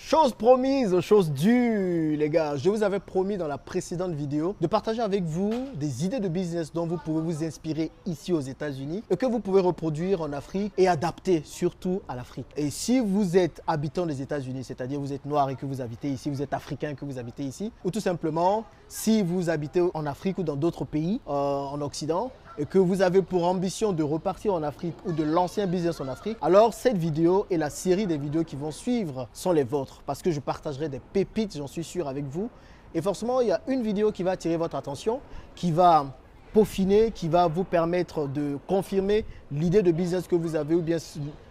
Chose promise, chose due, les gars. Je vous avais promis dans la précédente vidéo de partager avec vous des idées de business dont vous pouvez vous inspirer ici aux États-Unis et que vous pouvez reproduire en Afrique et adapter surtout à l'Afrique. Et si vous êtes habitant des États-Unis, c'est-à-dire vous êtes noir et que vous habitez ici, vous êtes africain et que vous habitez ici, ou tout simplement si vous habitez en Afrique ou dans d'autres pays en Occident, et que vous avez pour ambition de repartir en Afrique ou de lancer un business en Afrique, alors cette vidéo et la série des vidéos qui vont suivre sont les vôtres parce que je partagerai des pépites, j'en suis sûr, avec vous. Et forcément, il y a une vidéo qui va attirer votre attention, qui va peaufiner, qui va vous permettre de confirmer l'idée de business que vous avez ou bien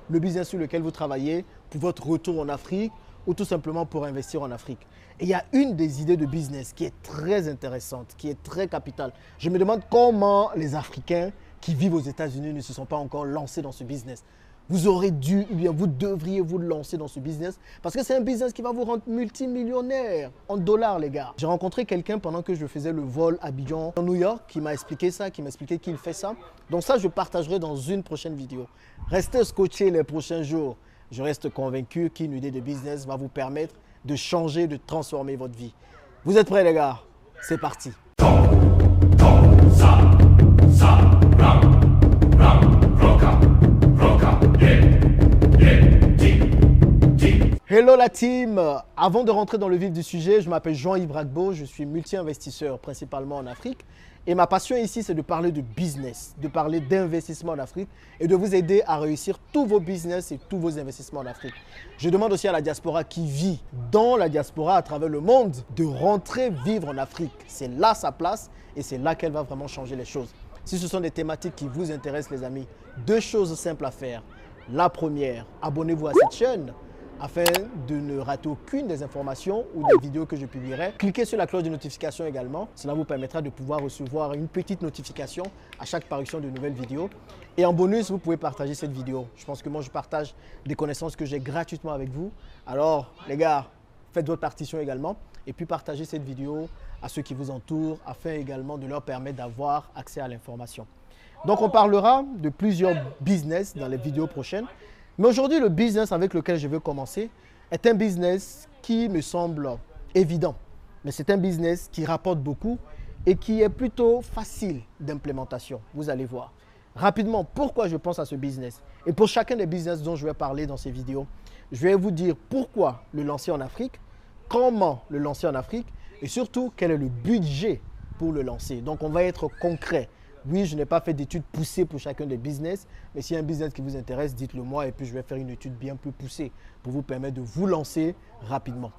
le business sur lequel vous travaillez pour votre retour en Afrique ou tout simplement pour investir en Afrique. Et il y a une des idées de business qui est très intéressante, qui est très capitale. Je me demande comment les Africains qui vivent aux États-Unis ne se sont pas encore lancés dans ce business. Vous aurez dû, ou bien vous devriez vous lancer dans ce business parce que c'est un business qui va vous rendre multimillionnaire en dollars, les gars. J'ai rencontré quelqu'un pendant que je faisais le vol à Abidjan, en New York, qui m'a expliqué ça, qui m'a expliqué qu'il fait ça. Donc ça, je partagerai dans une prochaine vidéo. Restez scotchés les prochains jours. Je reste convaincu qu'une idée de business va vous permettre de changer, de transformer votre vie. Vous êtes prêts, les gars? C'est parti. Hello la team! Avant de rentrer dans le vif du sujet, je m'appelle Jean-Yves Bragbo, je suis multi-investisseur principalement en Afrique. Et ma passion ici, c'est de parler de business, de parler d'investissement en Afrique et de vous aider à réussir tous vos business et tous vos investissements en Afrique. Je demande aussi à la diaspora qui vit dans la diaspora à travers le monde de rentrer vivre en Afrique. C'est là sa place et c'est là qu'elle va vraiment changer les choses. Si ce sont des thématiques qui vous intéressent, les amis, deux choses simples à faire. La première, abonnez-vous à cette chaîne afin de ne rater aucune des informations ou des vidéos que je publierai. Cliquez sur la cloche de notification également. Cela vous permettra de pouvoir recevoir une petite notification à chaque parution de nouvelles vidéos. Et en bonus, vous pouvez partager cette vidéo. Je pense que moi, je partage des connaissances que j'ai gratuitement avec vous. Alors, les gars, faites votre partition également. Et puis, partagez cette vidéo à ceux qui vous entourent afin également de leur permettre d'avoir accès à l'information. Donc, on parlera de plusieurs business dans les vidéos prochaines. Mais aujourd'hui, le business avec lequel je veux commencer est un business qui me semble évident. Mais c'est un business qui rapporte beaucoup et qui est plutôt facile d'implémentation. Vous allez voir. Rapidement, pourquoi je pense à ce business? Et pour chacun des business dont je vais parler dans ces vidéos, je vais vous dire pourquoi le lancer en Afrique, comment le lancer en Afrique et surtout quel est le budget pour le lancer. Donc, on va être concret. Oui, je n'ai pas fait d'études poussées pour chacun des business, mais s'il y a un business qui vous intéresse, dites-le moi et puis je vais faire une étude bien plus poussée pour vous permettre de vous lancer rapidement.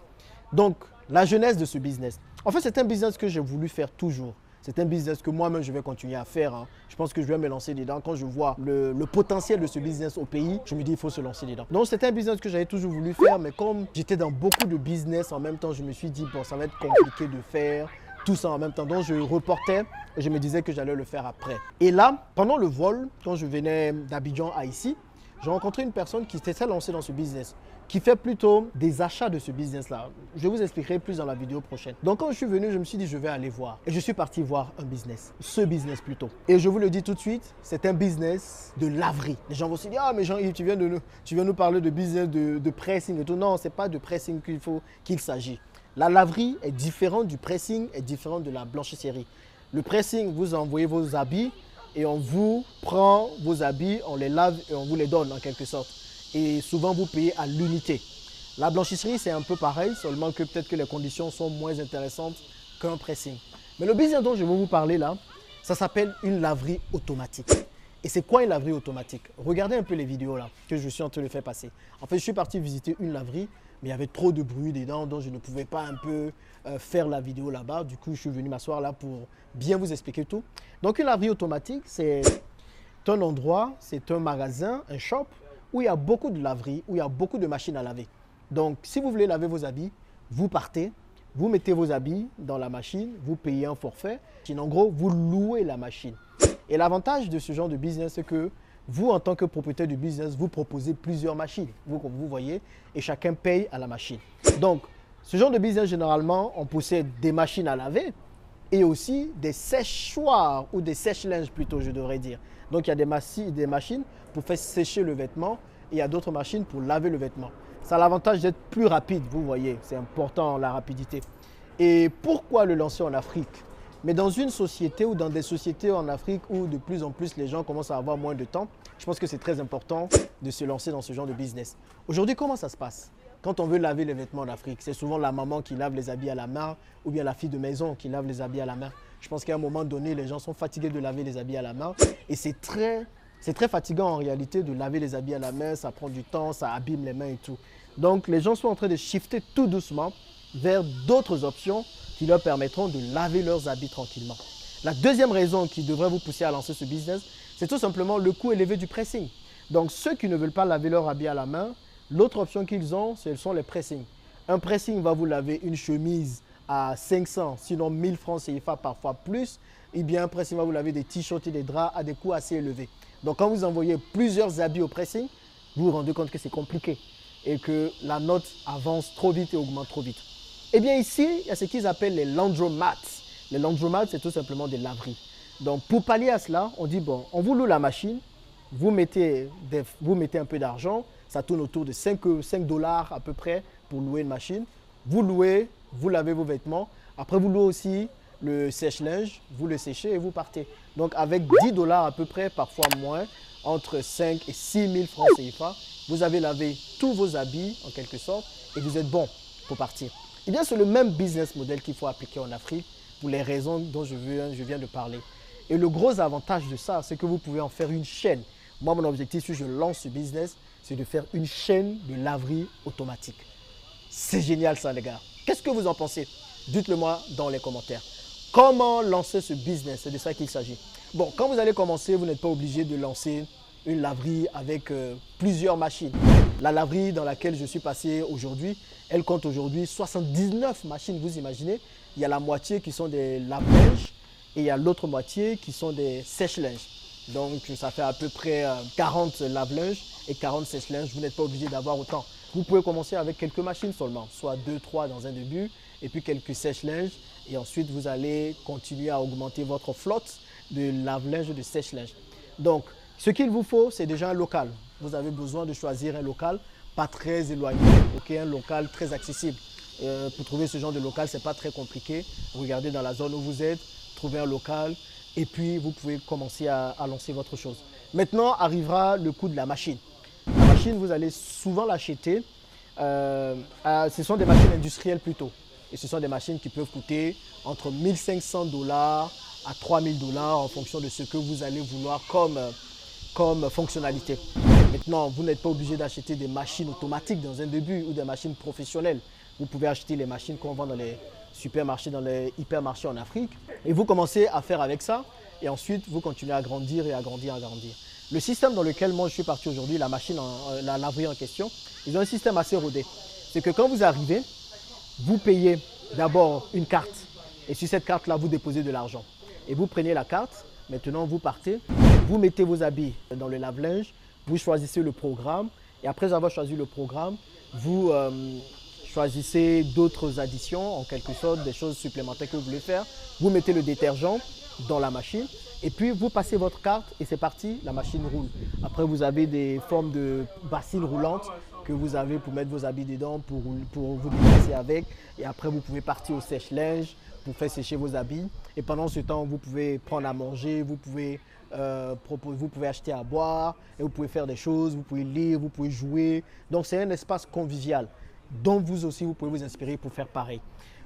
Donc, la genèse de ce business. En fait, c'est un business que j'ai voulu faire toujours. C'est un business que moi-même, je vais continuer à faire. Je pense que je vais me lancer dedans. Quand je vois le potentiel de ce business au pays, je me dis il faut se lancer dedans. Donc, c'est un business que j'avais toujours voulu faire, mais comme j'étais dans beaucoup de business en même temps, je me suis dit, bon, ça va être compliqué de faire tout ça en même temps. Donc, je reportais et je me disais que j'allais le faire après. Et là, pendant le vol, quand je venais d'Abidjan à ici, j'ai rencontré une personne qui s'était lancée dans ce business, qui fait plutôt des achats de ce business-là. Je vous expliquerai plus dans la vidéo prochaine. Donc, quand je suis venu, je me suis dit, je vais aller voir. Et je suis parti voir un business, ce business plutôt. Et je vous le dis tout de suite, c'est un business de laverie. Les gens vont se dire, ah, mais Jean-Yves, tu viens nous parler de business de pressing et tout. Non, ce n'est pas de pressing qu'il s'agit. La laverie est différente du pressing, est différente de la blanchisserie. Le pressing, vous envoyez vos habits et on vous prend vos habits, on les lave et on vous les donne en quelque sorte. Et souvent, vous payez à l'unité. La blanchisserie, c'est un peu pareil, seulement que peut-être que les conditions sont moins intéressantes qu'un pressing. Mais le business dont je vais vous parler là, ça s'appelle une laverie automatique. Et c'est quoi une laverie automatique? Regardez un peu les vidéos là que je suis en train de faire passer. En fait, je suis parti visiter une laverie, mais il y avait trop de bruit dedans, donc je ne pouvais pas un peu faire la vidéo là-bas. Du coup, je suis venu m'asseoir là pour bien vous expliquer tout. Donc, une laverie automatique, c'est un endroit, c'est un magasin, un shop, où il y a beaucoup de laveries, où il y a beaucoup de machines à laver. Donc, si vous voulez laver vos habits, vous partez, vous mettez vos habits dans la machine, vous payez un forfait. En gros, vous louez la machine. Et l'avantage de ce genre de business, c'est que vous, en tant que propriétaire du business, vous proposez plusieurs machines, comme vous voyez, et chacun paye à la machine. Donc, ce genre de business, généralement, on possède des machines à laver et aussi des séchoirs ou des sèche-linges plutôt, je devrais dire. Donc, il y a des machines pour faire sécher le vêtement et il y a d'autres machines pour laver le vêtement. Ça a l'avantage d'être plus rapide, vous voyez. C'est important, la rapidité. Et pourquoi le lancer en Afrique? Mais dans une société ou dans des sociétés en Afrique où de plus en plus les gens commencent à avoir moins de temps, je pense que c'est très important de se lancer dans ce genre de business. Aujourd'hui, comment ça se passe? Quand on veut laver les vêtements en Afrique, c'est souvent la maman qui lave les habits à la main ou bien la fille de maison qui lave les habits à la main. Je pense qu'à un moment donné, les gens sont fatigués de laver les habits à la main et c'est très fatigant en réalité de laver les habits à la main, ça prend du temps, ça abîme les mains et tout. Donc les gens sont en train de shifter tout doucement vers d'autres options qui leur permettront de laver leurs habits tranquillement. La deuxième raison qui devrait vous pousser à lancer ce business, c'est tout simplement le coût élevé du pressing. Donc ceux qui ne veulent pas laver leurs habits à la main, l'autre option qu'ils ont, ce sont les pressings. Un pressing va vous laver une chemise à 500, sinon 1000 francs CFA, parfois plus. Et bien un pressing va vous laver des t-shirts et des draps à des coûts assez élevés. Donc quand vous envoyez plusieurs habits au pressing, vous vous rendez compte que c'est compliqué et que la note avance trop vite et augmente trop vite. Eh bien ici, il y a ce qu'ils appellent les laundromats. Les laundromats, c'est tout simplement des laveries. Donc pour pallier à cela, on dit bon, on vous loue la machine, vous mettez un peu d'argent, ça tourne autour de 5 $ à peu près pour louer une machine. Vous louez, vous lavez vos vêtements, après vous louez aussi le sèche-linge, vous le séchez et vous partez. Donc avec 10 $ à peu près, parfois moins, entre 5 et 6 000 francs CFA, vous avez lavé tous vos habits en quelque sorte et vous êtes bon pour partir. Eh bien, c'est le même business model qu'il faut appliquer en Afrique pour les raisons dont je viens de parler. Et le gros avantage de ça, c'est que vous pouvez en faire une chaîne. Moi, mon objectif, si je lance ce business, c'est de faire une chaîne de laverie automatique. C'est génial ça, les gars. Qu'est-ce que vous en pensez? Dites-le moi dans les commentaires. Comment lancer ce business? C'est de ça qu'il s'agit. Bon, quand vous allez commencer, vous n'êtes pas obligé de lancer une laverie avec plusieurs machines. La laverie dans laquelle je suis passé aujourd'hui, elle compte aujourd'hui 79 machines, vous imaginez. Il y a la moitié qui sont des lave-linges et il y a l'autre moitié qui sont des sèche-linges. Donc ça fait à peu près 40 lave-linges et 40 sèche-linges. Vous n'êtes pas obligé d'avoir autant. Vous pouvez commencer avec quelques machines seulement, soit 2, 3 dans un début et puis quelques sèche-linges. Et ensuite, vous allez continuer à augmenter votre flotte de lave-linge et de sèche-linge. Donc, ce qu'il vous faut, c'est déjà un local. Vous avez besoin de choisir un local pas très éloigné, okay, un local très accessible. Pour trouver ce genre de local, ce n'est pas très compliqué. Regardez dans la zone où vous êtes, trouvez un local et puis vous pouvez commencer à lancer votre chose. Maintenant arrivera le coût de la machine. La machine, vous allez souvent l'acheter. Ce sont des machines industrielles plutôt. Et ce sont des machines qui peuvent coûter entre 1 500 $ à 3 000 $ en fonction de ce que vous allez vouloir comme fonctionnalité. Maintenant, vous n'êtes pas obligé d'acheter des machines automatiques dans un début ou des machines professionnelles. Vous pouvez acheter les machines qu'on vend dans les supermarchés, dans les hypermarchés en Afrique. Et vous commencez à faire avec ça. Et ensuite, vous continuez à grandir et à grandir, à grandir. Le système dans lequel moi je suis parti aujourd'hui, la laverie en question, ils ont un système assez rodé. C'est que quand vous arrivez, vous payez d'abord une carte. Et sur cette carte-là, vous déposez de l'argent. Et vous prenez la carte. Maintenant, vous partez. Vous mettez vos habits dans le lave-linge. Vous choisissez le programme. Et après avoir choisi le programme, vous choisissez d'autres additions, en quelque sorte, des choses supplémentaires que vous voulez faire. Vous mettez le détergent dans la machine. Et puis, vous passez votre carte et c'est parti, la machine roule. Après, vous avez des formes de bassines roulantes que vous avez pour mettre vos habits dedans, pour vous déplacer avec. Et après, vous pouvez partir au sèche-linge pour faire sécher vos habits. Et pendant ce temps, vous pouvez prendre à manger, vous pouvez acheter à boire, et vous pouvez faire des choses, vous pouvez lire, vous pouvez jouer. Donc, c'est un espace convivial dont vous aussi, vous pouvez vous inspirer pour faire pareil.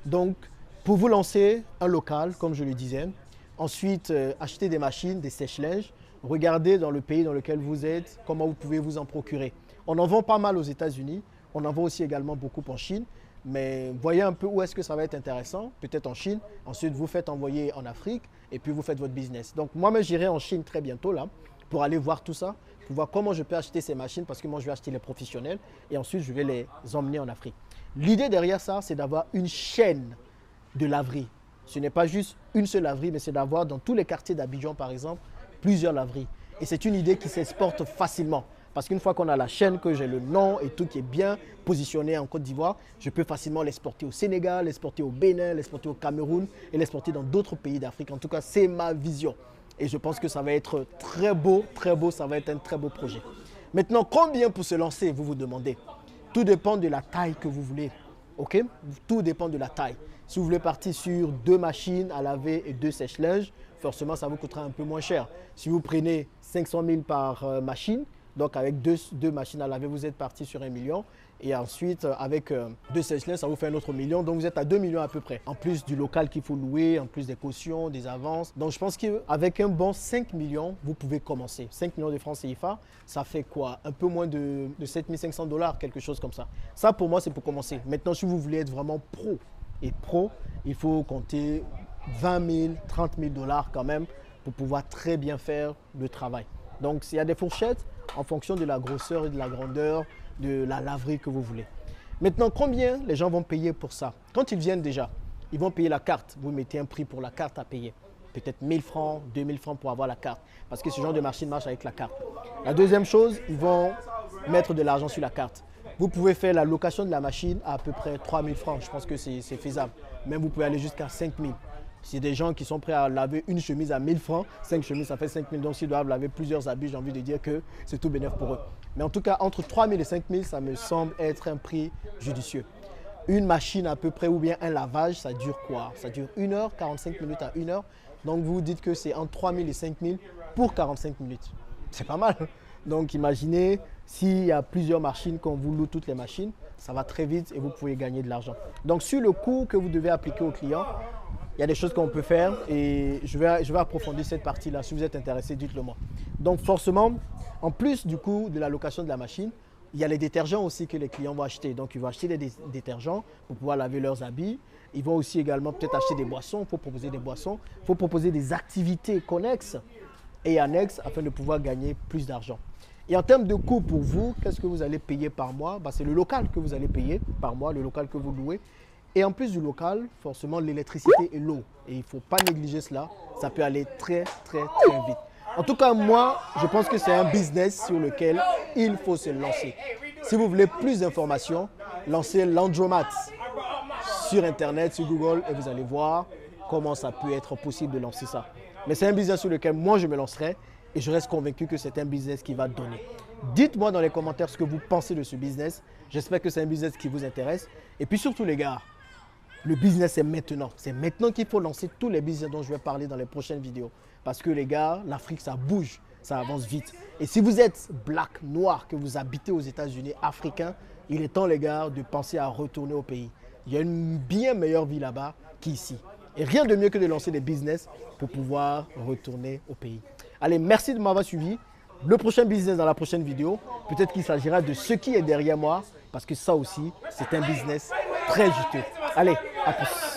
Donc, pour vous lancer un local, comme je le disais, ensuite, acheter des machines, des sèche-linges, regardez dans le pays dans lequel vous êtes, comment vous pouvez vous en procurer. On en vend pas mal aux États-Unis, on en vend aussi également beaucoup en Chine, mais voyez un peu où est-ce que ça va être intéressant, peut-être en Chine, ensuite vous faites envoyer en Afrique et puis vous faites votre business. Donc moi-même j'irai en Chine très bientôt là, pour aller voir tout ça, pour voir comment je peux acheter ces machines parce que moi je vais acheter les professionnels et ensuite je vais les emmener en Afrique. L'idée derrière ça, c'est d'avoir une chaîne de laverie. Ce n'est pas juste une seule laverie, mais c'est d'avoir dans tous les quartiers d'Abidjan par exemple, plusieurs laveries. Et c'est une idée qui s'exporte facilement. Parce qu'une fois qu'on a la chaîne, que j'ai le nom et tout qui est bien positionné en Côte d'Ivoire, je peux facilement l'exporter au Sénégal, l'exporter au Bénin, l'exporter au Cameroun et l'exporter dans d'autres pays d'Afrique. En tout cas, c'est ma vision. Et je pense que ça va être très beau, ça va être un très beau projet. Maintenant, combien pour se lancer, vous vous demandez? Tout dépend de la taille que vous voulez. OK? Tout dépend de la taille. Si vous voulez partir sur 2 machines à laver et 2 sèche-linges, forcément, ça vous coûtera un peu moins cher. Si vous prenez 500 000 par machine, donc avec deux machines à laver, vous êtes parti sur 1 million. Et ensuite, avec 2 sèche-linges, ça vous fait un autre million. Donc, vous êtes à 2 millions à peu près. En plus du local qu'il faut louer, en plus des cautions, des avances. Donc, je pense qu'avec un bon 5 millions, vous pouvez commencer. 5 millions de francs CFA, ça fait quoi? Un peu moins de 7 500 $, quelque chose comme ça. Ça, pour moi, c'est pour commencer. Maintenant, si vous voulez être vraiment pro, il faut compter 20 000, 30 000 $ quand même pour pouvoir très bien faire le travail. Donc, il y a des fourchettes en fonction de la grosseur et de la grandeur de la laverie que vous voulez. Maintenant, combien les gens vont payer pour ça? Quand ils viennent déjà, ils vont payer la carte. Vous mettez un prix pour la carte à payer. Peut-être 1 000 francs, 2 000 francs pour avoir la carte. Parce que ce genre de machine marche avec la carte. La deuxième chose, ils vont mettre de l'argent sur la carte. Vous pouvez faire la location de la machine à peu près 3 000 francs. Je pense que c'est faisable. Même vous pouvez aller jusqu'à 5 000. C'est des gens qui sont prêts à laver une chemise à 1 000 francs. 5 chemises, ça fait 5 000. Donc, s'ils doivent laver plusieurs habits, j'ai envie de dire que c'est tout bénéfice pour eux. Mais en tout cas, entre 3 000 et 5 000, ça me semble être un prix judicieux. Une machine à peu près ou bien un lavage, ça dure quoi? Ça dure 1 heure, 45 minutes à 1 heure. Donc, vous dites que c'est entre 3 000 et 5 000 pour 45 minutes. C'est pas mal. Donc, imaginez s'il y a plusieurs machines, qu'on vous loue toutes les machines, ça va très vite et vous pouvez gagner de l'argent. Donc, sur le coût que vous devez appliquer au client, il y a des choses qu'on peut faire et je vais approfondir cette partie-là. Si vous êtes intéressé, dites-le moi. Donc forcément, en plus du coût de la location de la machine, il y a les détergents aussi que les clients vont acheter. Donc ils vont acheter des détergents pour pouvoir laver leurs habits. Ils vont aussi également peut-être acheter des boissons. Il faut proposer des boissons. Il faut proposer des activités connexes et annexes afin de pouvoir gagner plus d'argent. Et en termes de coût pour vous, qu'est-ce que vous allez payer par mois? C'est le local que vous allez payer par mois, le local que vous louez. Et en plus du local, forcément, l'électricité et l'eau. Et il ne faut pas négliger cela. Ça peut aller très, très, très vite. En tout cas, moi, je pense que c'est un business sur lequel il faut se lancer. Si vous voulez plus d'informations, lancez Laundromat sur Internet, sur Google, et vous allez voir comment ça peut être possible de lancer ça. Mais c'est un business sur lequel moi, je me lancerai et je reste convaincu que c'est un business qui va donner. Dites-moi dans les commentaires ce que vous pensez de ce business. J'espère que c'est un business qui vous intéresse. Et puis surtout, les gars, le business, c'est maintenant. C'est maintenant qu'il faut lancer tous les business dont je vais parler dans les prochaines vidéos. Parce que les gars, l'Afrique, ça bouge, ça avance vite. Et si vous êtes black, noir, que vous habitez aux États-Unis, africain, il est temps, les gars, de penser à retourner au pays. Il y a une bien meilleure vie là-bas qu'ici. Et rien de mieux que de lancer des business pour pouvoir retourner au pays. Allez, merci de m'avoir suivi. Le prochain business dans la prochaine vidéo, peut-être qu'il s'agira de ce qui est derrière moi, parce que ça aussi, c'est un business très juteux. Allez, à plus.